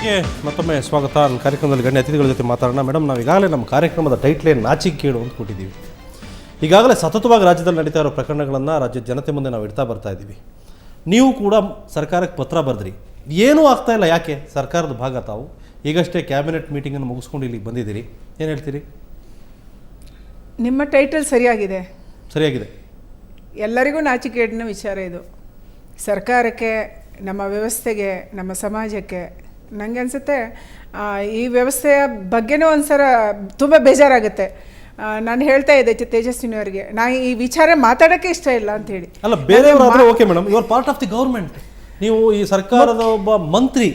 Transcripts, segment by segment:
ಕಾರ್ಯಕ್ರಮಕ್ಕೆ ಮತ್ತೊಮ್ಮೆ ಸ್ವಾಗತ. ನನ್ನ ಕಾರ್ಯಕ್ರಮದಲ್ಲಿ ಗಣ್ಯ ಅತಿಥಿಗಳ ಜೊತೆ ಮಾತಾಡೋಣ. ಮೇಡಮ್, ನಾವು ಈಗಾಗಲೇ ನಮ್ಮ ಕಾರ್ಯಕ್ರಮದ ಟೈಟ್ಲೇ ನಾಚಿಕೆಗೇಡು ಅಂತ ಕೊಟ್ಟಿದ್ದೀವಿ. ಈಗಾಗಲೇ ಸತತವಾಗಿ ರಾಜ್ಯದಲ್ಲಿ ನಡೀತಾ ಇರೋ ಪ್ರಕರಣಗಳನ್ನು ರಾಜ್ಯದ ಜನತೆ ಮುಂದೆ ನಾವು ಇಡ್ತಾ ಬರ್ತಾ ಇದ್ದೀವಿ. ನೀವು ಕೂಡ ಸರ್ಕಾರಕ್ಕೆ ಪತ್ರ ಬರೆದ್ರಿ, ಏನೂ ಆಗ್ತಾ ಇಲ್ಲ. ಯಾಕೆ? ಸರ್ಕಾರದ ಭಾಗ ತಾವು ಈಗಷ್ಟೇ ಕ್ಯಾಬಿನೆಟ್ ಮೀಟಿಂಗನ್ನು ಮುಗಿಸ್ಕೊಂಡು ಇಲ್ಲಿಗೆ ಬಂದಿದ್ದೀರಿ, ಏನು ಹೇಳ್ತೀರಿ? ನಿಮ್ಮ ಟೈಟಲ್ ಸರಿಯಾಗಿದೆ. ಎಲ್ಲರಿಗೂ ನಾಚಿಕೆಗೇಡಿನ ವಿಚಾರ ಇದು. ಸರ್ಕಾರಕ್ಕೆ, ನಮ್ಮ ವ್ಯವಸ್ಥೆಗೆ, ನಮ್ಮ ಸಮಾಜಕ್ಕೆ. ನನಗೆ ಅನಿಸುತ್ತೆ ಈ ವ್ಯವಸ್ಥೆಯ ಬಗ್ಗೆನೂ ಒಂದ್ಸಲ ತುಂಬ ಬೇಜಾರಾಗುತ್ತೆ. ನಾನು ಹೇಳ್ತಾ ಇದ್ದೆ ತೇಜಸ್ವಿನಿಯವರಿಗೆ, ನಾನು ಈ ವಿಚಾರ ಮಾತಾಡೋಕ್ಕೆ ಇಷ್ಟ ಇಲ್ಲ ಅಂತ ಹೇಳಿ. ಅಲ್ಲ, ಬೇರೆಯವರಾದರೆ okay madam, you are part of the government. ನೀವು ಈ ಸರ್ಕಾರದ ಒಬ್ಬ ಮಂತ್ರಿ,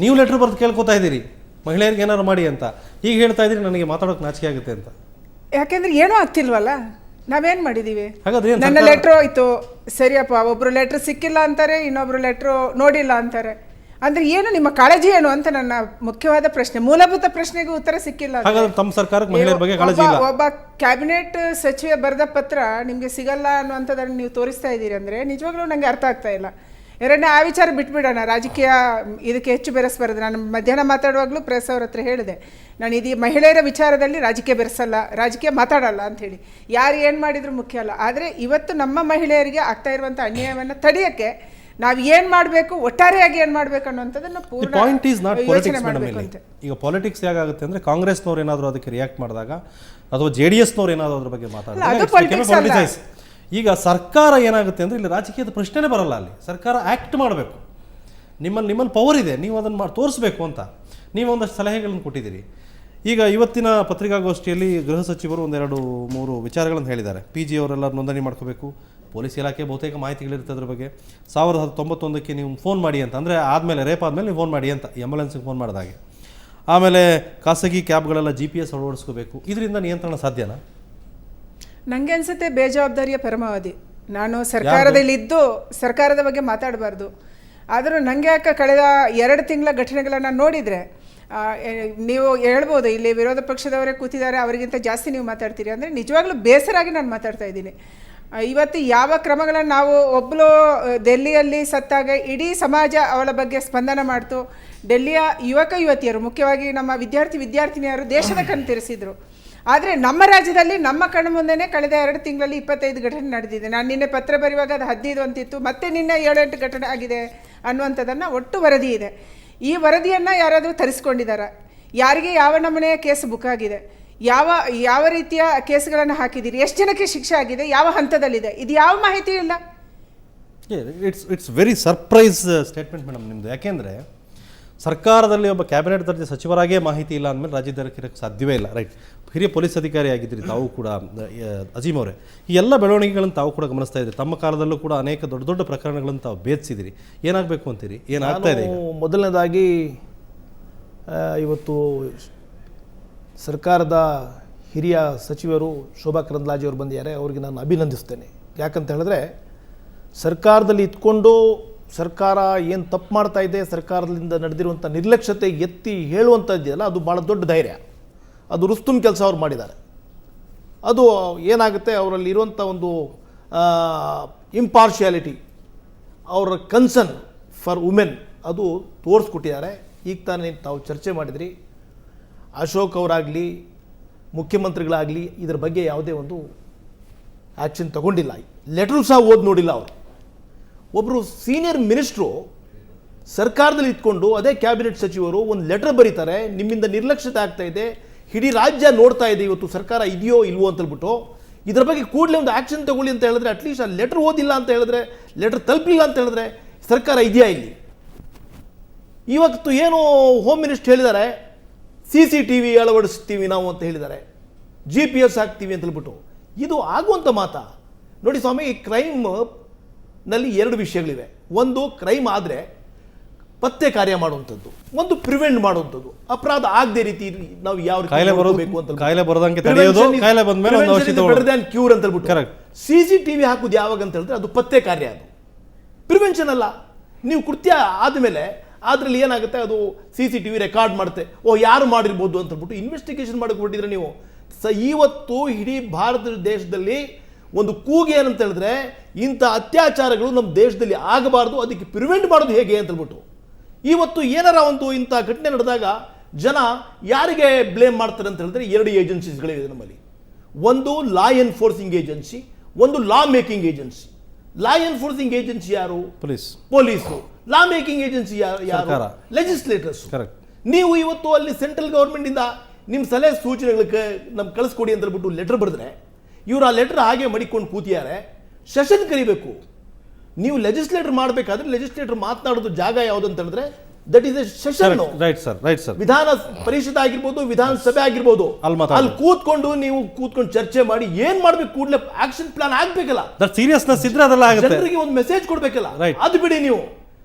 ನೀವು ಲೆಟರ್ ಬರೆದು ಕೇಳ್ಕೊತಾ ಇದ್ದೀರಿ ಮಹಿಳೆಯರಿಗೆ ಏನಾದ್ರು ಮಾಡಿ ಅಂತ. ಈಗ ಹೇಳ್ತಾ ಇದ್ದೀರಿ ನನಗೆ ಮಾತಾಡೋಕೆ ನಾಚಿಕೆ ಆಗುತ್ತೆ ಅಂತ. ಯಾಕೆಂದ್ರೆ ಏನೂ ಆಗ್ತಿಲ್ವಲ್ಲ, ನಾವೇನು ಮಾಡಿದ್ದೀವಿ? ಹಾಗಾದ್ರೆ ನನ್ನ ಲೆಟ್ರ್ ಹೋಯ್ತು, ಸರಿಯಪ್ಪ, ಒಬ್ಬರು ಲೆಟ್ರ್ ಸಿಕ್ಕಿಲ್ಲ ಅಂತಾರೆ, ಇನ್ನೊಬ್ರು ಲೆಟ್ರು ನೋಡಿಲ್ಲ ಅಂತಾರೆ. ಅಂದ್ರೆ ಏನು ನಿಮ್ಮ ಕಾಳಜಿ ಏನು ಅಂತ ನನ್ನ ಮುಖ್ಯವಾದ ಪ್ರಶ್ನೆ. ಮೂಲಭೂತ ಪ್ರಶ್ನೆಗೆ ಉತ್ತರ ಸಿಕ್ಕಿಲ್ಲ. ತಮ್ಮ ಸರ್ಕಾರಕ್ಕೆ ಮಹಿಳೆಯರ ಬಗ್ಗೆ ಕಾಳಜಿ ಇಲ್ಲ. ಒಬ್ಬ ಕ್ಯಾಬಿನೆಟ್ ಸಚಿವ ಬರೆದ ಪತ್ರ ನಿಮಗೆ ಸಿಗಲ್ಲ ಅನ್ನುವಂಥದ್ದನ್ನು ನೀವು ತೋರಿಸ್ತಾ ಇದ್ದೀರಿ ಅಂದರೆ ನಿಜವಾಗ್ಲೂ ನನಗೆ ಅರ್ಥ ಆಗ್ತಾ ಇಲ್ಲ. ಎರಡನೇ, ಆ ವಿಚಾರ ಬಿಟ್ಬಿಡೋಣ, ರಾಜಕೀಯ ಇದಕ್ಕೆ ಹೆಚ್ಚು ಬೆರೆಸಬಾರ್ದು. ನಾನು ಮಧ್ಯಾಹ್ನ ಮಾತಾಡುವಾಗಲೂ ಪ್ರೆಸ್ ಅವ್ರ ಹತ್ರ ಹೇಳಿದೆ, ನಾನು ಇದು ಮಹಿಳೆಯರ ವಿಚಾರದಲ್ಲಿ ರಾಜಕೀಯ ಬೆರೆಸಲ್ಲ, ರಾಜಕೀಯ ಮಾತಾಡಲ್ಲ ಅಂಥೇಳಿ. ಯಾರು ಏನು ಮಾಡಿದ್ರು ಮುಖ್ಯ ಅಲ್ಲ. ಆದರೆ ಇವತ್ತು ನಮ್ಮ ಮಹಿಳೆಯರಿಗೆ ಆಗ್ತಾ ಇರುವಂಥ ಅನ್ಯಾಯವನ್ನು ತಡೆಯೋಕ್ಕೆ ನಾವು ಏನು ಮಾಡಬೇಕು, ಒಟ್ಟಾರೆಯಾಗಿ ಏನು ಮಾಡಬೇಕು ಅನ್ನೋಂಥದ್ದನ್ನು ಪೂರ್ಣ ಯೋಚನೆ ಮಾಡಬೇಕು ಅಂತ. ಈಗ ಪಾಲಿಟಿಕ್ಸ್ ಹೇಗಾಗುತ್ತೆ ಅಂದರೆ, ಕಾಂಗ್ರೆಸ್ನವ್ರು ಏನಾದರೂ ಅದಕ್ಕೆ ರಿಯಾಕ್ಟ್ ಮಾಡಿದಾಗ ಅಥವಾ JDSನವ್ರು ಏನಾದರೂ ಅದ್ರ ಬಗ್ಗೆ ಮಾತಾಡಿದಾಗ, ಈಗ ಸರ್ಕಾರ ಏನಾಗುತ್ತೆ ಅಂದರೆ ಇಲ್ಲಿ ರಾಜಕೀಯದ ಪ್ರಶ್ನೆನೇ ಬರಲ್ಲ. ಅಲ್ಲಿ ಸರ್ಕಾರ ಆ್ಯಕ್ಟ್ ಮಾಡಬೇಕು. ನಿಮ್ಮಲ್ಲಿ ಪವರ್ ಇದೆ, ನೀವು ಅದನ್ನು ತೋರಿಸ್ಬೇಕು ಅಂತ ನೀವು ಒಂದಷ್ಟು ಸಲಹೆಗಳನ್ನು ಕೊಟ್ಟಿದ್ದೀರಿ. ಈಗ ಇವತ್ತಿನ ಪತ್ರಿಕಾಗೋಷ್ಠಿಯಲ್ಲಿ ಗೃಹ ಸಚಿವರು 1-2-3 ವಿಚಾರಗಳನ್ನು ಹೇಳಿದ್ದಾರೆ. PG ಅವರೆಲ್ಲ ನೋಂದಣಿ ಮಾಡ್ಕೋಬೇಕು, ಪೊಲೀಸ್ ಇಲಾಖೆ ಬಹುತೇಕ ಮಾಹಿತಿಗಳಿರುತ್ತೆ ಅದ್ರ ಬಗ್ಗೆ. 1991ಕ್ಕೆ ನೀವು ಫೋನ್ ಮಾಡಿ ಅಂತ, ಅಂದರೆ ಆದಮೇಲೆ ರೇಪ್ ಆದಮೇಲೆ ನೀವು ಫೋನ್ ಮಾಡಿ ಅಂತ, ಆಂಬುಲೆನ್ಸ್ಗೆ ಫೋನ್ ಮಾಡಿದಾಗೆ. ಆಮೇಲೆ ಖಾಸಗಿ ಕ್ಯಾಬ್ಗಳೆಲ್ಲ GPS ಅಳವಡಿಸ್ಕೋಬೇಕು. ಇದರಿಂದ ನಿಯಂತ್ರಣ ಸಾಧ್ಯನಾ? ನನಗೆ ಅನಿಸುತ್ತೆ ಬೇಜವಾಬ್ದಾರಿಯ ಪರಮಾವಧಿ. ನಾನು ಸರ್ಕಾರದಲ್ಲಿದ್ದು ಸರ್ಕಾರದ ಬಗ್ಗೆ ಮಾತಾಡಬಾರ್ದು. ಆದರೂ ನನಗೆ ಯಾಕೆ ಕಳೆದ 2 ತಿಂಗಳ ಘಟನೆಗಳನ್ನು ನೋಡಿದರೆ ನೀವು ಹೇಳ್ಬೋದು, ಇಲ್ಲಿ ವಿರೋಧ ಪಕ್ಷದವರೇ ಕೂತಿದ್ದಾರೆ, ಅವರಿಗಿಂತ ಜಾಸ್ತಿ ನೀವು ಮಾತಾಡ್ತೀರಿ ಅಂದರೆ ನಿಜವಾಗ್ಲೂ ಬೇಸರಾಗಿ ನಾನು ಮಾತಾಡ್ತಾ ಇದ್ದೀನಿ. ಇವತ್ತು ಯಾವ ಕ್ರಮಗಳನ್ನು ನಾವು ಒಬ್ಬಳು ಡೆಲ್ಲಿಯಲ್ಲಿ ಸತ್ತಾಗ ಇಡೀ ಸಮಾಜ ಅವಳ ಬಗ್ಗೆ ಸ್ಪಂದನ ಮಾಡ್ತು. ಡೆಲ್ಲಿಯ ಯುವಕ ಯುವತಿಯರು, ಮುಖ್ಯವಾಗಿ ನಮ್ಮ ವಿದ್ಯಾರ್ಥಿನಿಯರು ದೇಶದ ಕಣ್ಣು ತೆರೆಸಿದ್ರು. ಆದರೆ ನಮ್ಮ ರಾಜ್ಯದಲ್ಲಿ ನಮ್ಮ ಕಣ್ಣು ಮುಂದೆನೇ ಕಳೆದ 2 ತಿಂಗಳಲ್ಲಿ 25 ಘಟನೆ ನಡೆದಿದೆ. ನಾನು ನಿನ್ನೆ ಪತ್ರ ಬರೆಯುವಾಗ ಅದು 15 ಅಂತಿತ್ತು, ಮತ್ತೆ ನಿನ್ನೆ 7-8 ಘಟನೆ ಆಗಿದೆ ಅನ್ನುವಂಥದ್ದನ್ನು ಒಟ್ಟು ವರದಿ ಇದೆ. ಈ ವರದಿಯನ್ನು ಯಾರಾದರೂ ತರಿಸ್ಕೊಂಡಿದ್ದಾರೆ? ಯಾರಿಗೆ ಯಾವ ನಮೂನೆಯ ಕೇಸ್ ಬುಕ್ ಆಗಿದೆ? ಯಾವ ರೀತಿಯ ಕೇಸ್ಗಳನ್ನು ಹಾಕಿದ್ದೀರಿ? ಎಷ್ಟು ಜನಕ್ಕೆ ಶಿಕ್ಷೆ ಆಗಿದೆ? ಯಾವ ಹಂತದಲ್ಲಿದೆ? ಇದು ಯಾವ ಮಾಹಿತಿ ಇಲ್ಲ. It's very surprise statement madam ನಿಮ್ಮದು. ಯಾಕೆಂದರೆ ಸರ್ಕಾರದಲ್ಲಿ ಒಬ್ಬ ಕ್ಯಾಬಿನೆಟ್ ದರ್ಜೆ ಸಚಿವರಾಗೇ ಮಾಹಿತಿ ಇಲ್ಲ ಅಂದಮೇಲೆ ರಾಜ್ಯದಕ್ಕೆ ಸಾಧ್ಯವೇ ಇಲ್ಲ. ರೈಟ್, ಹಿರಿಯ ಪೊಲೀಸ್ ಅಧಿಕಾರಿ ಆಗಿದ್ರಿ ತಾವು ಕೂಡ, ಅಜೀಮ್ ಅವರೇ. ಈ ಎಲ್ಲ ಬೆಳವಣಿಗೆಗಳನ್ನು ತಾವು ಕೂಡ ಗಮನಿಸ್ತಾ ಇದ್ರಿ. ತಮ್ಮ ಕಾಲದಲ್ಲೂ ಕೂಡ ಅನೇಕ ದೊಡ್ಡ ಪ್ರಕರಣಗಳನ್ನು ತಾವು ಭೇದಿಸಿದಿರಿ. ಏನಾಗಬೇಕು ಅಂತೀರಿ? ಏನಾಗ್ತಾ ಇದೆ? ಮೊದಲನೇದಾಗಿ ಇವತ್ತು ಸರ್ಕಾರದ ಹಿರಿಯ ಸಚಿವರು ಶೋಭಾ ಕರಂದ್ಲಾಜೆ ಅವರು ಬಂದಿದ್ದಾರೆ. ಅವರಿಗೆ ನಾನು ಅಭಿನಂದಿಸ್ತೇನೆ. ಯಾಕಂತ ಹೇಳಿದ್ರೆ, ಸರ್ಕಾರದಲ್ಲಿ ಇದ್ಕೊಂಡು ಸರ್ಕಾರ ಏನು ತಪ್ಪು ಮಾಡ್ತಾ ಇದೆ, ಸರ್ಕಾರದಿಂದ ನಡೆದಿರುವಂಥ ನಿರ್ಲಕ್ಷ್ಯತೆ ಎತ್ತಿ ಹೇಳುವಂಥದ್ದಿದೆಯಲ್ಲ, ಅದು ಭಾಳ ದೊಡ್ಡ ಧೈರ್ಯ. ಅದು ರುಸ್ತುಮ್ ಕೆಲಸ ಅವ್ರು ಮಾಡಿದ್ದಾರೆ. ಅದು ಏನಾಗುತ್ತೆ, ಅವರಲ್ಲಿ ಇರುವಂಥ ಒಂದು ಇಂಪಾರ್ಶಿಯಾಲಿಟಿ, ಅವರ ಕನ್ಸರ್ನ್ ಫಾರ್ ವುಮೆನ್ ಅದು ತೋರಿಸ್ಕೊಟ್ಟಿದ್ದಾರೆ. ಈಗ ತಾನೇ ತಾವು ಚರ್ಚೆ ಮಾಡಿದ್ರಿ, ಅಶೋಕ್ ಅವರಾಗಲಿ ಮುಖ್ಯಮಂತ್ರಿಗಳಾಗಲಿ ಇದರ ಬಗ್ಗೆ ಯಾವುದೇ ಒಂದು ಆ್ಯಕ್ಷನ್ ತಗೊಂಡಿಲ್ಲ. ಲೆಟ್ರು ಸಹ ಓದಿ ನೋಡಿಲ್ಲ ಅವರು. ಒಬ್ಬರು ಸೀನಿಯರ್ ಮಿನಿಸ್ಟ್ರು ಸರ್ಕಾರದಲ್ಲಿ ಇಟ್ಕೊಂಡು ಅದೇ ಕ್ಯಾಬಿನೆಟ್ ಸಚಿವರು ಒಂದು ಲೆಟರ್ ಬರೀತಾರೆ, ನಿಮ್ಮಿಂದ ನಿರ್ಲಕ್ಷ್ಯತೆ ಆಗ್ತಾ ಇದೆ, ಇಡೀ ರಾಜ್ಯ ನೋಡ್ತಾ ಇದೆ ಇವತ್ತು ಸರ್ಕಾರ ಇದೆಯೋ ಇಲ್ವೋ ಅಂತೇಳ್ಬಿಟ್ಟು, ಇದರ ಬಗ್ಗೆ ಕೂಡಲೇ ಒಂದು ಆ್ಯಕ್ಷನ್ ತಗೊಳ್ಳಿ ಅಂತ ಹೇಳಿದ್ರೆ, ಅಟ್ಲೀಸ್ಟ್ ಆ ಲೆಟರ್ ಓದಿಲ್ಲ ಅಂತ ಹೇಳಿದ್ರೆ, ಲೆಟರ್ ತಲುಪಿಲ್ಲ ಅಂತ ಹೇಳಿದ್ರೆ ಸರ್ಕಾರ ಇದೆಯಾ ಇಲ್ಲಿ? ಇವತ್ತು ಏನು ಹೋಮ್ ಮಿನಿಸ್ಟರ್ ಹೇಳಿದ್ದಾರೆ, CCTV ಅಳವಡಿಸ್ತೀವಿ ನಾವು ಅಂತ ಹೇಳಿದ್ದಾರೆ, GPS ಹಾಕ್ತೀವಿ ಅಂತ ಹೇಳ್ಬಿಟ್ಟು. ಇದು ಆಗುವಂಥ ಮಾತಾ? ನೋಡಿ ಸ್ವಾಮಿ, ಈ ಕ್ರೈಮ್ ನಲ್ಲಿ 2 ವಿಷಯಗಳಿವೆ. ಒಂದು, ಕ್ರೈಮ್ ಆದರೆ ಪತ್ತೆ ಕಾರ್ಯ ಮಾಡುವಂಥದ್ದು, ಒಂದು ಪ್ರಿವೆಂಟ್ ಮಾಡುವಂಥದ್ದು. ಅಪರಾಧ ಆಗದೆ ರೀತಿ ನಾವು ಯಾವ ರೀತಿ ಕ್ಯೂರ್ ಅಂತ ಹೇಳ್ಬಿಟ್ಟು CCTV ಹಾಕುದು ಯಾವಾಗ ಅಂತ ಹೇಳಿದ್ರೆ ಅದು ಪತ್ತೆ ಕಾರ್ಯ, ಅದು ಪ್ರಿವೆನ್ಷನ್ ಅಲ್ಲ. ನೀವು ಕೃತ್ಯ ಆದಮೇಲೆ ಅದರಲ್ಲಿ ಏನಾಗುತ್ತೆ, ಅದು CCTV ರೆಕಾರ್ಡ್ ಮಾಡುತ್ತೆ, ಯಾರು ಮಾಡಿರ್ಬೋದು ಅಂತ ಹೇಳ್ಬಿಟ್ಟು ಇನ್ವೆಸ್ಟಿಗೇಷನ್ ಮಾಡಕ್ಕೆ ಹೊರಟಿದ್ರೆ ನೀವು. ಇವತ್ತು ಇಡೀ ಭಾರತ ದೇಶದಲ್ಲಿ ಒಂದು ಕೂಗು ಏನಂತ ಹೇಳಿದ್ರೆ, ಇಂಥ ಅತ್ಯಾಚಾರಗಳು ನಮ್ಮ ದೇಶದಲ್ಲಿ ಆಗಬಾರ್ದು, ಅದಕ್ಕೆ ಪ್ರಿವೆಂಟ್ ಮಾಡೋದು ಹೇಗೆ ಅಂತ ಹೇಳ್ಬಿಟ್ಟು. ಇವತ್ತು ಏನಾರ ಒಂದು ಇಂಥ ಘಟನೆ ನಡೆದಾಗ ಜನ ಯಾರಿಗೆ ಬ್ಲೇಮ್ ಮಾಡ್ತಾರೆ ಅಂತ ಹೇಳಿದ್ರೆ 2 ಏಜೆನ್ಸೀಸ್ಗಳಿವೆ ನಮ್ಮಲ್ಲಿ. ಒಂದು ಲಾ ಎನ್ಫೋರ್ಸಿಂಗ್ ಏಜೆನ್ಸಿ, ಒಂದು ಲಾ ಮೇಕಿಂಗ್ ಏಜೆನ್ಸಿ. ಲಾ ಎನ್ಫೋರ್ಸಿಂಗ್ ಏಜೆನ್ಸಿ ಯಾರು? ಪೊಲೀಸು. ಲಾ ಮೇಕಿಂಗ್ ಏಜೆನ್ಸಿ ಯಾರು? ಲೆಜಿಸ್ಲೇಟರ್ಸ್. ನೀವು ಇವತ್ತು ಅಲ್ಲಿ ಸೆಂಟ್ರಲ್ ಗವರ್ಮೆಂಟ್ ಇಂದ ನಿಮ್ಮ ಸಲಹೆ ಸೂಚನೆಗಳಿಗೆ ನಮ್ಗೆ ಕಳಿಸ್ಕೊಡಿ ಅಂತ ಹೇಳ್ಬಿಟ್ಟು ಲೆಟರ್ ಬರೆದ್ರೆ ಇವರು ಆ ಲೆಟರ್ ಹಾಗೆ ಮಡಿಕೊಂಡು ಕೂತಿದ್ದಾರೆ. ಸೆಷನ್ ಕರಿಬೇಕು. ನೀವು ಲೆಜಿಸ್ಲೇಟರ್ ಮಾಡಬೇಕಾದ್ರೆ ಲೆಜಿಸ್ಲೇಟರ್ ಮಾತನಾಡೋದು ಜಾಗ ಯಾವುದು ಅಂತ ಹೇಳಿದ್ರೆ that is A session. Right sir. ವಿಧಾನ ಪರಿಷತ್ ಆಗಿರ್ಬೋದು, ವಿಧಾನಸಭೆ ಆಗಿರ್ಬೋದು, ಅಲ್ಲಿ ಕೂತ್ಕೊಂಡು ನೀವು ಚರ್ಚೆ ಮಾಡಿ ಏನ್ ಮಾಡ್ಬೇಕು, ಕೂಡಲೇ ಆಕ್ಷನ್ ಪ್ಲಾನ್ ಆಗ್ಬೇಕಲ್ಲ. ಸೀರಿಯಸ್ನೆಸ್ ಇದ್ರೆ ಅದೆಲ್ಲ ಆಗುತ್ತೆ. ಜನರಿಗೆ ಒಂದು ಮೆಸೇಜ್ ಕೊಡ್ಬೇಕಲ್ಲ. ಅದು ಬಿಡಿ, ನೀವು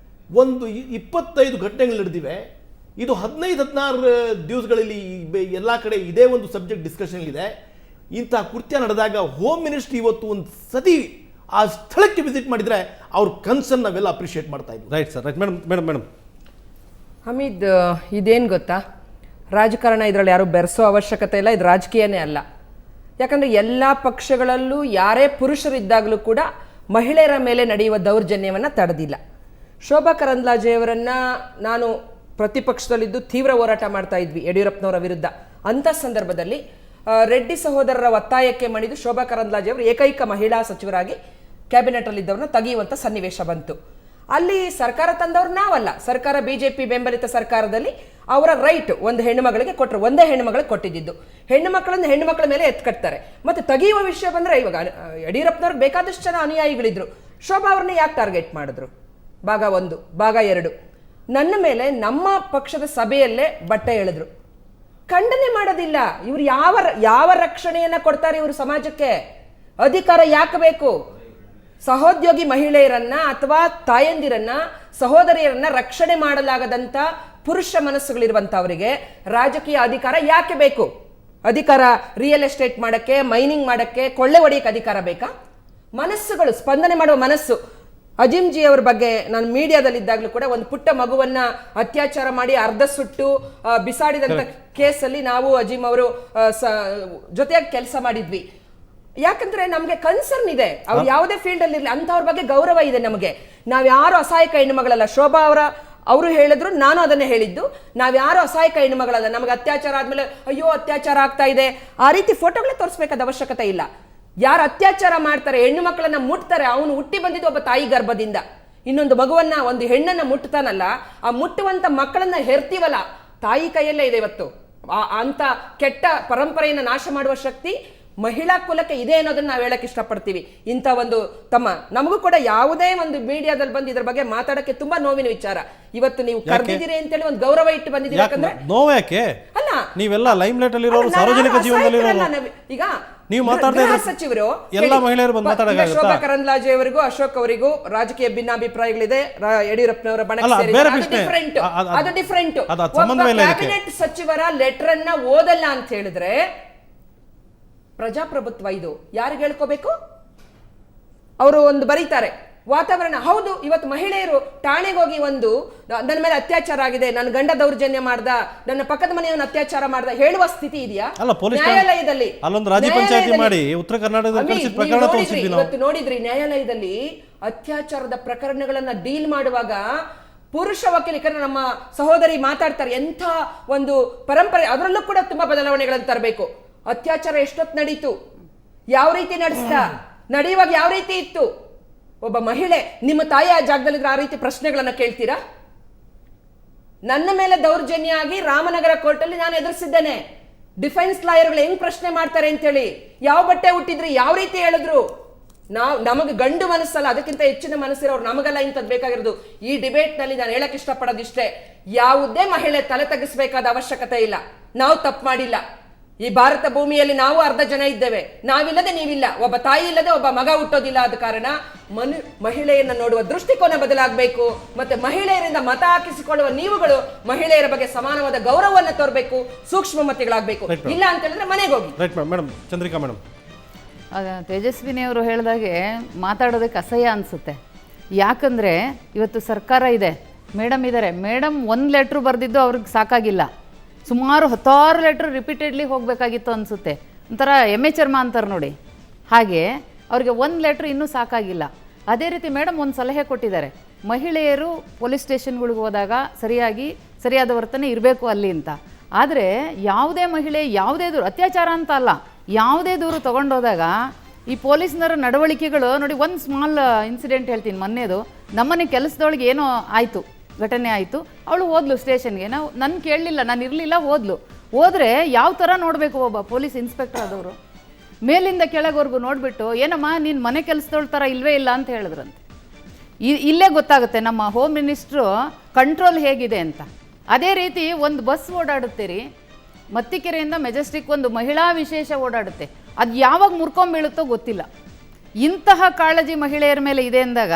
ಒಂದು 25 ಘಟನೆಗಳು ನಡೆದಿವೆ. ಇದು 15-16 ದಿವಸಗಳಲ್ಲಿ ಎಲ್ಲಾ ಕಡೆ ಇದೇ ಒಂದು ಸಬ್ಜೆಕ್ಟ್ ಡಿಸ್ಕಷನ್ ಇದೆ. ಇಂಥ ಕೃತ್ಯ ನಡೆದಾಗ ಹೋಮ್ ಮಿನಿಸ್ಟ್ರಿ ಇವತ್ತು ಒಂದು ಸತಿ ಆ ಸ್ಥಳಕ್ಕೆ ವಿಸಿಟ್ ಮಾಡಿದ್ರೆ ಅವ್ರ ಕನ್ಸರ್ನ್ ನಾವೆಲ್ಲ ಅಪ್ರಿಷಿಯೇಟ್ ಮಾಡ್ತಾ ಇದ್ವಿ. Right sir. Right madam. Hameed, ಇದೇನು ಗೊತ್ತಾ, ರಾಜಕಾರಣ ಇದರಲ್ಲಿ ಯಾರು ಬೆರೆಸೋ ಅವಶ್ಯಕತೆ ಇಲ್ಲ. ಇದು ರಾಜಕೀಯನೇ ಅಲ್ಲ. ಯಾಕಂದರೆ ಎಲ್ಲ ಪಕ್ಷಗಳಲ್ಲೂ ಯಾರೇ ಪುರುಷರಿದ್ದಾಗಲೂ ಕೂಡ ಮಹಿಳೆಯರ ಮೇಲೆ ನಡೆಯುವ ದೌರ್ಜನ್ಯವನ್ನು ತಡೆದಿಲ್ಲ. ಶೋಭಾ ಕರಂದ್ಲಾಜೆಯವರನ್ನು ನಾನು ಪ್ರತಿಪಕ್ಷದಲ್ಲಿದ್ದು ತೀವ್ರ ಹೋರಾಟ ಮಾಡ್ತಾ ಇದ್ವಿ ಯಡಿಯೂರಪ್ಪನವರ ವಿರುದ್ಧ. ಅಂಥ ಸಂದರ್ಭದಲ್ಲಿ ರೆಡ್ಡಿ ಸಹೋದರರ ಒತ್ತಾಯಕ್ಕೆ ಮಣಿದು ಶೋಭಾ ಕರಂದ್ಲಾಜೆಯವರು ಏಕೈಕ ಮಹಿಳಾ ಸಚಿವರಾಗಿ ಕ್ಯಾಬಿನೆಟಲ್ಲಿದ್ದವ್ರನ್ನ ತೆಗೆಯುವಂಥ ಸನ್ನಿವೇಶ ಬಂತು. ಅಲ್ಲಿ ಸರ್ಕಾರ ತಂದವ್ರು ನಾವಲ್ಲ. ಸರ್ಕಾರ ಬಿಜೆಪಿ ಬೆಂಬಲಿತ ಸರ್ಕಾರದಲ್ಲಿ ಅವರ ರೈಟ್ ಒಂದು ಹೆಣ್ಣು ಮಗಳಿಗೆ ಕೊಟ್ಟರು. ಒಂದೇ ಹೆಣ್ಣು ಮಗಳಿಗೆ ಕೊಟ್ಟಿದ್ದು. ಹೆಣ್ಣು ಮಕ್ಕಳ ಮೇಲೆ ಎತ್ಕಟ್ತಾರೆ. ಮತ್ತೆ ತೆಗೆಯುವ ವಿಷಯ ಬಂದರೆ ಇವಾಗ ಯಡಿಯೂರಪ್ಪನವ್ರಿಗೆ ಬೇಕಾದಷ್ಟು ಜನ ಅನುಯಾಯಿಗಳಿದ್ರು. ಶೋಭಾ ಅವ್ರನ್ನ ಯಾಕೆ ಟಾರ್ಗೆಟ್ ಮಾಡಿದ್ರು? ಭಾಗ 1, ಭಾಗ 2 ನನ್ನ ಮೇಲೆ ನಮ್ಮ ಪಕ್ಷದ ಸಭೆಯಲ್ಲೇ ಬಟ್ಟೆ ಎಳೆದ್ರು. ಖಂಡನೆ ಮಾಡೋದಿಲ್ಲ. ಇವ್ರು ಯಾವ ರಕ್ಷಣೆಯನ್ನ ಕೊಡ್ತಾರೆ ಇವರು ಸಮಾಜಕ್ಕೆ? ಅಧಿಕಾರ ಯಾಕೆ ಬೇಕು? ಸಹೋದ್ಯೋಗಿ ಮಹಿಳೆಯರನ್ನ ಅಥವಾ ತಾಯಂದಿರನ್ನ, ಸಹೋದರಿಯರನ್ನ ರಕ್ಷಣೆ ಮಾಡಲಾಗದಂತ ಪುರುಷ ಮನಸ್ಸುಗಳಿರುವಂತವರಿಗೆ ರಾಜಕೀಯ ಅಧಿಕಾರ ಯಾಕೆ ಬೇಕು? ಅಧಿಕಾರ ರಿಯಲ್ ಎಸ್ಟೇಟ್ ಮಾಡಕ್ಕೆ, ಮೈನಿಂಗ್ ಮಾಡಕ್ಕೆ, ಕೊಳ್ಳೆ ಹೊಡೆಯಕ್ಕೆ ಅಧಿಕಾರ ಬೇಕಾ? ಮನಸ್ಸುಗಳು ಸ್ಪಂದನೆ ಮಾಡುವ ಮನಸ್ಸು. ಅಜಿಮ್ ಜಿ ಅವ್ರ ಬಗ್ಗೆ ನಾನು ಮೀಡಿಯಾದಲ್ಲಿದ್ದಾಗಲೂ ಕೂಡ ಒಂದು ಪುಟ್ಟ ಮಗುವನ್ನ ಅತ್ಯಾಚಾರ ಮಾಡಿ ಅರ್ಧ ಸುಟ್ಟು ಬಿಸಾಡಿದಂತ ಕೇಸಲ್ಲಿ ನಾವು ಅಜಿಮ್ ಅವರು ಜೊತೆಯಾಗಿ ಕೆಲಸ ಮಾಡಿದ್ವಿ. ಯಾಕಂದ್ರೆ ನಮ್ಗೆ ಕನ್ಸರ್ನ್ ಇದೆ. ಅವ್ರು ಯಾವುದೇ ಫೀಲ್ಡ್ ಅಲ್ಲಿ ಇರಲಿ, ಅಂತವ್ರ ಬಗ್ಗೆ ಗೌರವ ಇದೆ ನಮಗೆ. ನಾವ್ಯಾರು ಅಸಹಾಯಕ ಹೆಣ್ಣುಮಗಳಲ್ಲ. ಶೋಭಾ ಅವರು ಹೇಳಿದ್ರು, ನಾನು ಅದನ್ನೇ ಹೇಳಿದ್ದು. ನಾವ್ಯಾರು ಅಸಹಾಯಕ ಹೆಣ್ಣುಮಗಳಲ್ಲ. ನಮಗೆ ಅತ್ಯಾಚಾರ ಆದ್ಮೇಲೆ ಅಯ್ಯೋ ಅತ್ಯಾಚಾರ ಆಗ್ತಾ ಇದೆ ಆ ರೀತಿ ಫೋಟೋಗಳೇ ತೋರಿಸ್ಬೇಕಾದ ಅವಶ್ಯಕತೆ ಇಲ್ಲ. ಯಾರು ಅತ್ಯಾಚಾರ ಮಾಡ್ತಾರೆ, ಹೆಣ್ಣು ಮಕ್ಕಳನ್ನ ಮುಟ್ತಾರೆ, ಅವನು ಹುಟ್ಟಿ ಬಂದಿದ್ದು ಒಬ್ಬ ತಾಯಿ ಗರ್ಭದಿಂದ. ಇನ್ನೊಂದು ಮಗುವನ್ನ, ಒಂದು ಹೆಣ್ಣನ್ನ ಮುಟ್ತಾನಲ್ಲ, ಆ ಮುಟ್ಟುವಂತ ಮಕ್ಕಳನ್ನ ಹೆರ್ತೀವಲ್ಲ, ತಾಯಿ ಕೈಯಲ್ಲೇ ಇದೆ ಇವತ್ತು. ಅಂತ ಕೆಟ್ಟ ಪರಂಪರೆಯನ್ನು ನಾಶ ಮಾಡುವ ಶಕ್ತಿ ಮಹಿಳಾ ಕುಲಕ್ಕೆ ಇದೆ ಅನ್ನೋದನ್ನ ನಾವು ಹೇಳಕ್ ಇಷ್ಟಪಡ್ತೀವಿ. ಇಂಥ ಒಂದು ನಮಗೂ ಕೂಡ ಯಾವುದೇ ಒಂದು ಮೀಡಿಯಾದಲ್ಲಿ ಬಂದು ಇದ್ರ ಬಗ್ಗೆ ಮಾತಾಡಕ್ಕೆ ತುಂಬಾ ನೋವಿನ ವಿಚಾರ. ಇವತ್ತು ನೀವು ಕರೆದಿದ್ದೀರಿ ಅಂತೇಳಿ ಒಂದು ಗೌರವ ಇಟ್ಟು ಬಂದಿದ್ದೀರಿ. ಯಾಕಂದ್ರೆ ನೋವ್ಯಾಕೆ ಅಲ್ಲ, ನೀವೆಲ್ಲ ಲೈಮ್ ಲೈಟ್ ಅಲ್ಲಿ ಇರೋರು, ಸಾರ್ವಜನಿಕ ಜೀವನದಲ್ಲಿ ಈಗ ನೀವು ಮಾತಾಡ್ತಾ ಸಚಿವರು ಎಲ್ಲ ಮಹಿಳೆಯರು ಬಂದು ಮಾತಾಡೋಕ್ಕಾಗುತ್ತಾ? ಶೋಭಾ ಕರಂದ್ಲಾಜೆ ಅವರಿಗೂ ಅಶೋಕ್ ಅವರಿಗೂ ರಾಜಕೀಯ ಭಿನ್ನಾಭಿಪ್ರಾಯಗಳಿದೆ. ಯಡಿಯೂರಪ್ಪನವರ ಬಣ ಅದು ಡಿಫರೆಂಟ್. ಕ್ಯಾಬಿನೆಟ್ ಸಚಿವರ ಲೆಟರ್ ಅನ್ನ ಓದಲ್ಲ ಅಂತ ಹೇಳಿದ್ರೆ ಪ್ರಜಾಪ್ರಭುತ್ವ ಇದು ಯಾರಿಗೆ ಹೇಳ್ಕೋಬೇಕು? ಅವರು ಒಂದು ಬರೀತಾರೆ ವಾತಾವರಣ. ಹೌದು, ಇವತ್ತು ಮಹಿಳೆಯರು ಠಾಣೆಗೆ ಹೋಗಿ ನನ್ನ ಮೇಲೆ ಅತ್ಯಾಚಾರ ಆಗಿದೆ, ನನ್ನ ಗಂಡ ದೌರ್ಜನ್ಯ ಮಾಡ್ದ, ನನ್ನ ಪಕ್ಕದ ಮನೆಯವನ್ನ ಅತ್ಯಾಚಾರ ಮಾಡ್ದ ಹೇಳುವ ಸ್ಥಿತಿ ಇದೆಯಾ? ನ್ಯಾಯಾಲಯದಲ್ಲಿ ಇವತ್ತು ನೋಡಿದ್ರಿ, ನ್ಯಾಯಾಲಯದಲ್ಲಿ ಅತ್ಯಾಚಾರದ ಪ್ರಕರಣಗಳನ್ನ ಡೀಲ್ ಮಾಡುವಾಗ ಪುರುಷ ವಕೀಲರು, ನಮ್ಮ ಸಹೋದರಿ ಮಾತಾಡ್ತಾರೆ, ಎಂಥ ಒಂದು ಪರಂಪರೆ. ಅದರಲ್ಲೂ ಕೂಡ ತುಂಬಾ ಬದಲಾವಣೆಗಳನ್ನು ತರಬೇಕು. ಅತ್ಯಾಚಾರ ಎಷ್ಟೊತ್ತು ನಡೀತು, ಯಾವ ರೀತಿ ನಡೆಸ್ತಾ, ನಡೆಯುವಾಗ ಯಾವ ರೀತಿ ಇತ್ತು? ಒಬ್ಬ ಮಹಿಳೆ ನಿಮ್ಮ ತಾಯಿ ಆ ಜಾಗದಲ್ಲಿದ್ರೆ ಆ ರೀತಿ ಪ್ರಶ್ನೆಗಳನ್ನ ಕೇಳ್ತೀರಾ? ನನ್ನ ಮೇಲೆ ದೌರ್ಜನ್ಯ ಆಗಿ ರಾಮನಗರ ಕೋರ್ಟಲ್ಲಿ ನಾನು ಎದುರಿಸಿದ್ದೇನೆ. ಡಿಫೆನ್ಸ್ ಲಾಯರ್ಗಳು ಹೆಂಗ್ ಪ್ರಶ್ನೆ ಮಾಡ್ತಾರೆ ಅಂತೇಳಿ, ಯಾವ ಬಟ್ಟೆ ಹುಟ್ಟಿದ್ರಿ, ಯಾವ ರೀತಿ ಹೇಳಿದ್ರು. ನಮಗೆ ಗಂಡು ಮನಸ್ಸಲ್ಲ, ಅದಕ್ಕಿಂತ ಹೆಚ್ಚಿನ ಮನಸ್ಸಿರೋರು ನಮಗೆಲ್ಲ ಇಂಥದ್ದು ಬೇಕಾಗಿರೋದು. ಈ ಡಿಬೇಟ್ ನಲ್ಲಿ ನಾನು ಹೇಳಕ್ ಇಷ್ಟಪಡೋದಿಷ್ಟೇ, ಯಾವುದೇ ಮಹಿಳೆ ತಲೆ ತಗ್ಗಿಸಬೇಕಾದ ಅವಶ್ಯಕತೆ ಇಲ್ಲ. ನಾವು ತಪ್ಪು ಮಾಡಿಲ್ಲ. ಈ ಭಾರತ ಭೂಮಿಯಲ್ಲಿ ನಾವು ಅರ್ಧ ಜನ ಇದ್ದೇವೆ. ನಾವಿಲ್ಲದೆ ನೀವಿಲ್ಲ. ಒಬ್ಬ ತಾಯಿ ಇಲ್ಲದೆ ಒಬ್ಬ ಮಗ ಹುಟ್ಟೋದಿಲ್ಲ. ಆದ ಕಾರಣ ಮಹಿಳೆಯನ್ನ ನೋಡುವ ದೃಷ್ಟಿಕೋನ ಬದಲಾಗಬೇಕು. ಮತ್ತೆ ಮಹಿಳೆಯರಿಂದ ಮತ ಹಾಕಿಸಿಕೊಳ್ಳುವ ನೀವುಗಳು ಮಹಿಳೆಯರ ಬಗ್ಗೆ ಸಮಾನವಾದ ಗೌರವವನ್ನು ತೋರಬೇಕು, ಸೂಕ್ಷ್ಮ ಮತಿಗಳಾಗಬೇಕು. ಇಲ್ಲ ಅಂತ ಹೇಳಿದ್ರೆ ಮನೆಗೆ ಹೋಗಿ. ಚಂದ್ರಿಕಾ ಮೇಡಮ್, ತೇಜಸ್ವಿನಿ ಅವರು ಹೇಳಿದಾಗೆ ಮಾತಾಡೋದಕ್ಕೆ ಅಸಹ್ಯ ಅನಿಸುತ್ತೆ. ಯಾಕಂದರೆ ಇವತ್ತು ಸರ್ಕಾರ ಇದೆ, ಮೇಡಮ್ ಇದ್ದಾರೆ. ಮೇಡಮ್ ಒಂದು ಲೆಟ್ರು ಬರೆದಿದ್ದು ಅವ್ರಿಗೆ ಸಾಕಾಗಿಲ್ಲ, ಸುಮಾರು 10 ಲೆಟ್ರ್ ರಿಪೀಟೆಡ್ಲಿ ಹೋಗಬೇಕಾಗಿತ್ತು ಅನಿಸುತ್ತೆ. ಒಂಥರ ಎಮ್ಮೆ ಚರ್ಮ ಅಂತಾರೆ ನೋಡಿ, ಹಾಗೆ ಅವ್ರಿಗೆ 1 ಲೆಟ್ರ್ ಇನ್ನೂ ಸಾಕಾಗಿಲ್ಲ. ಅದೇ ರೀತಿ ಮೇಡಮ್ ಒಂದು ಸಲಹೆ ಕೊಟ್ಟಿದ್ದಾರೆ, ಮಹಿಳೆಯರು ಪೊಲೀಸ್ ಸ್ಟೇಷನ್ಗಳಿಗೆ ಹೋದಾಗ ಸರಿಯಾದ ವರ್ತನೆ ಇರಬೇಕು ಅಲ್ಲಿ ಅಂತ. ಆದರೆ ಯಾವುದೇ ಮಹಿಳೆ ಯಾವುದೇ ದೂರು, ಅತ್ಯಾಚಾರ ಅಂತ ಅಲ್ಲ, ಯಾವುದೇ ದೂರು ತೊಗೊಂಡೋದಾಗ ಈ ಪೊಲೀಸ್ನರ ನಡವಳಿಕೆಗಳು ನೋಡಿ. ಒಂದು ಸ್ಮಾಲ್ ಇನ್ಸಿಡೆಂಟ್ ಹೇಳ್ತೀನಿ. ಮೊನ್ನೆದು ನಮ್ಮನೆ ಕೆಲಸದೊಳಗೆ ಏನೋ ಆಯಿತು, ಘಟನೆ ಆಯಿತು. ಅವಳು ಹೋದ್ಲು ಸ್ಟೇಷನ್ಗೆ, ನನ್ನ ಕೇಳಲಿಲ್ಲ, ನಾನು ಇರಲಿಲ್ಲ, ಹೋದರೆ ಯಾವ ಥರ ನೋಡಬೇಕು ಒಬ್ಬ ಪೊಲೀಸ್ ಇನ್ಸ್ಪೆಕ್ಟರ್ ಆದವರು, ಮೇಲಿಂದ ಕೆಳಗವರೆಗೂ ನೋಡಿಬಿಟ್ಟು ಏನಮ್ಮ ನೀನು ಮನೆ ಕೆಲಸದವಳ ಥರ ಇಲ್ವೇ ಇಲ್ಲ ಅಂತ ಹೇಳಿದ್ರಂತೆ. ಇಲ್ಲೇ ಗೊತ್ತಾಗುತ್ತೆ ನಮ್ಮ ಹೋಮ್ ಮಿನಿಸ್ಟ್ರು ಕಂಟ್ರೋಲ್ ಹೇಗಿದೆ ಅಂತ. ಅದೇ ರೀತಿ ಒಂದು ಬಸ್ ಓಡಾಡುತ್ತೀರಿ, ಮತ್ತಿಕೆರೆಯಿಂದ ಮೆಜೆಸ್ಟಿಕ್ ಒಂದು ಮಹಿಳಾ ವಿಶೇಷ ಓಡಾಡುತ್ತೆ, ಅದು ಯಾವಾಗ ಮುರ್ಕೊಂಬೀಳುತ್ತೋ ಗೊತ್ತಿಲ್ಲ. ಇಂತಹ ಕಾಳಜಿ ಮಹಿಳೆಯರ ಮೇಲೆ ಇದೆ ಅಂದಾಗ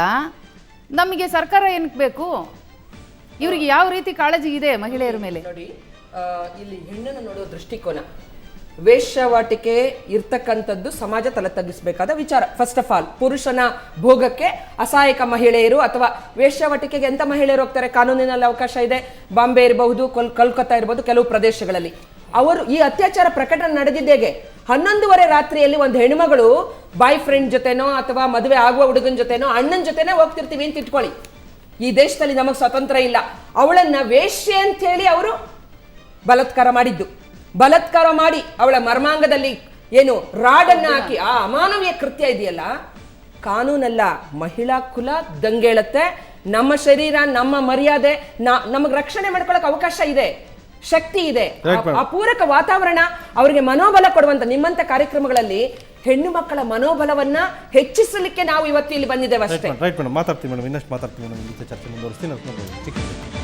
ನಮಗೆ ಸರ್ಕಾರ ಏನಕ್ಕೆ ಬೇಕು? ಇವ್ರಿಗೆ ಯಾವ ರೀತಿ ಕಾಳಜಿ ಇದೆ ಮಹಿಳೆಯರ ಮೇಲೆ? ನೋಡಿ, ಇಲ್ಲಿ ಹೆಣ್ಣನ್ನು ನೋಡುವ ದೃಷ್ಟಿಕೋನ, ವೇಶ್ಯಾವಾಟಿಕೆ ಇರ್ತಕ್ಕಂಥದ್ದು ಸಮಾಜ ತಲೆ ತಗ್ಗಿಸಬೇಕಾದ ವಿಚಾರ. ಫಸ್ಟ್ ಆಫ್ ಆಲ್, ಪುರುಷನ ಭೋಗಕ್ಕೆ ಅಸಹಾಯಕ ಮಹಿಳೆಯರು ಅಥವಾ ವೇಶ್ಯಾವಾಟಿಕೆಗೆ ಎಂಥ ಮಹಿಳೆಯರು ಹೋಗ್ತಾರೆ? ಕಾನೂನಿನಲ್ಲಿ ಅವಕಾಶ ಇದೆ. ಬಾಂಬೆ ಇರಬಹುದು, ಕೋಲ್ಕತ್ತಾ ಇರಬಹುದು, ಕೆಲವು ಪ್ರದೇಶಗಳಲ್ಲಿ. ಅವರು ಈ ಅತ್ಯಾಚಾರ ಪ್ರಕರಣ ನಡೆದಿದ್ದೇಗೆ 11:30 ರಾತ್ರಿಯಲ್ಲಿ ಒಂದು ಹೆಣ್ಮಗಳು ಬಾಯ್ ಫ್ರೆಂಡ್ ಜೊತೆನೋ ಅಥವಾ ಮದುವೆ ಆಗುವ ಹುಡುಗನ ಜೊತೆನೋ ಅಣ್ಣನ ಜೊತೆನೋ ಹೋಗ್ತಿರ್ತೀವಿ ಅಂತ ಇಟ್ಕೊಳ್ಳಿ. ಈ ದೇಶದಲ್ಲಿ ನಮಗೆ ಸ್ವತಂತ್ರ ಇಲ್ಲ. ಅವಳನ್ನ ವೇಶ್ಯೆ ಅಂತ ಹೇಳಿ ಅವರು ಬಲಾತ್ಕಾರ ಮಾಡಿದ್ದು. ಬಲಾತ್ಕಾರ ಮಾಡಿ ಅವಳ ಮರ್ಮಾಂಗದಲ್ಲಿ ಏನು ರಾಡನ್ನ ಹಾಕಿ ಆ ಅಮಾನವೀಯ ಕೃತ್ಯ ಇದೆಯಲ್ಲ, ಕಾನೂನಲ್ಲ, ಮಹಿಳಾ ಕುಲ ದಂಗೇಳುತ್ತೆ. ನಮ್ಮ ಶರೀರ, ನಮ್ಮ ಮರ್ಯಾದೆ, ನಮಗೆ ರಕ್ಷಣೆ ಮಾಡ್ಕೊಳ್ಳೋಕೆ ಅವಕಾಶ ಇದೆ, ಶಕ್ತಿ ಇದೆ. ಆ ಪೂರಕ ವಾತಾವರಣ ಅವರಿಗೆ ಮನೋಬಲ ಕೊಡುವಂತ ನಿಮ್ಮಂತ ಕಾರ್ಯಕ್ರಮಗಳಲ್ಲಿ ಹೆಣ್ಣು ಮಕ್ಕಳ ಮನೋಬಲವನ್ನ ಹೆಚ್ಚಿಸಲಿಕ್ಕೆ ನಾವು ಇವತ್ತು ಇಲ್ಲಿ ಬಂದಿದ್ದೇವೆ ಅಷ್ಟೇ. ರೈಟ್ ಮೇಡಮ್, ಮಾತಾಡ್ತೀವಿ ಮೇಡಮ್, ಇನ್ನಷ್ಟು ಮಾತಾಡ್ತೀವಿ ಮೇಡಮ್, ಚರ್ಚೆ ಮುಂದುವರಿಸ್ತೀನಿ.